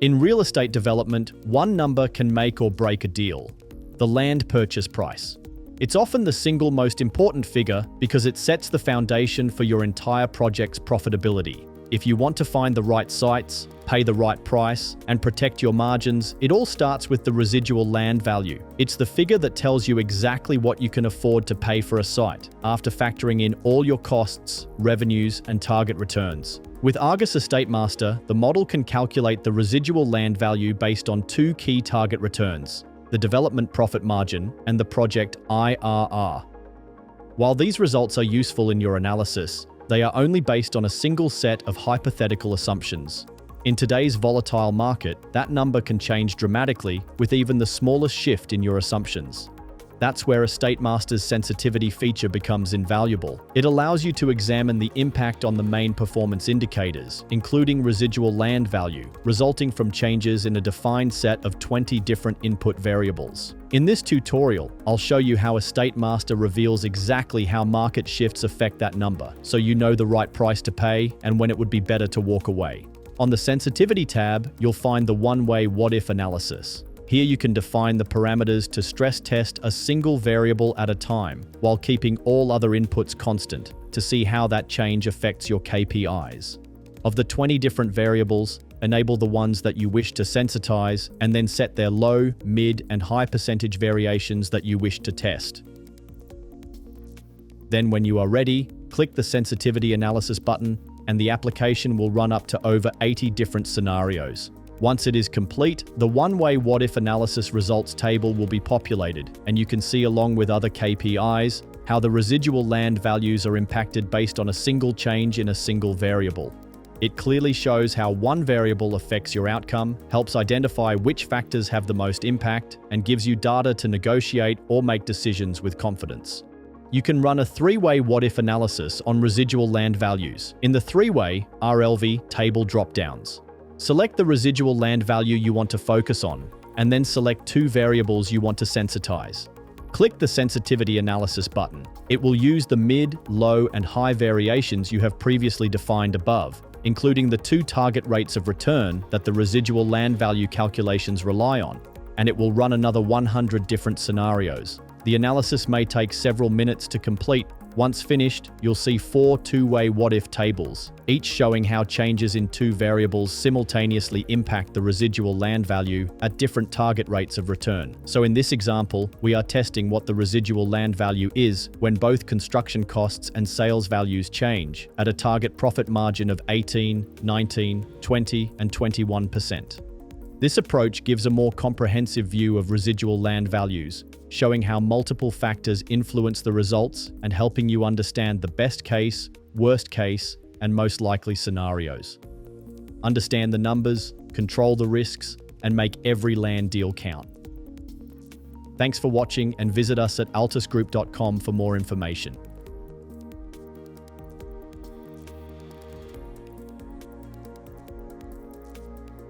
In real estate development, one number can make or break a deal: the land purchase price. It's often the single most important figure because it sets the foundation for your entire project's profitability. If you want to find the right sites, pay the right price, and protect your margins, it all starts with the residual land value. It's the figure that tells you exactly what you can afford to pay for a site, after factoring in all your costs, revenues, and target returns. With ARGUS EstateMaster, the model can calculate the residual land value based on two key target returns: the development profit margin and the project IRR. While these results are useful in your analysis, they are only based on a single set of hypothetical assumptions. In today's volatile market, that number can change dramatically with even the smallest shift in your assumptions. That's where EstateMaster's sensitivity feature becomes invaluable. It allows you to examine the impact on the main performance indicators, including residual land value, resulting from changes in a defined set of 20 different input variables. In this tutorial, I'll show you how EstateMaster reveals exactly how market shifts affect that number, so you know the right price to pay and when it would be better to walk away. On the Sensitivity tab, you'll find the one-way what-if analysis. Here you can define the parameters to stress test a single variable at a time, while keeping all other inputs constant, to see how that change affects your KPIs. Of the 20 different variables, enable the ones that you wish to sensitize, and then set their low, mid, and high percentage variations that you wish to test. Then when you are ready, click the Sensitivity Analysis button, and the application will run up to over 80 different scenarios. Once it is complete, the one-way what-if analysis results table will be populated, and you can see, along with other KPIs, how the residual land values are impacted based on a single change in a single variable. It clearly shows how one variable affects your outcome, helps identify which factors have the most impact, and gives you data to negotiate or make decisions with confidence. You can run a three-way what-if analysis on residual land values. In the three-way RLV table drop-downs, select the residual land value you want to focus on, and then select two variables you want to sensitize. Click the Sensitivity Analysis button. It will use the mid, low, and high variations you have previously defined above, including the two target rates of return that the residual land value calculations rely on, and it will run another 100 different scenarios. The analysis may take several minutes to complete. Once finished, you'll see 4 two-way what-if tables, each showing how changes in two variables simultaneously impact the residual land value at different target rates of return. So in this example, we are testing what the residual land value is when both construction costs and sales values change at a target profit margin of 18, 19, 20, and 21%. This approach gives a more comprehensive view of residual land values, showing how multiple factors influence the results and helping you understand the best case, worst case, and most likely scenarios. Understand the numbers, control the risks, and make every land deal count. Thanks for watching, and visit us at altusgroup.com for more information.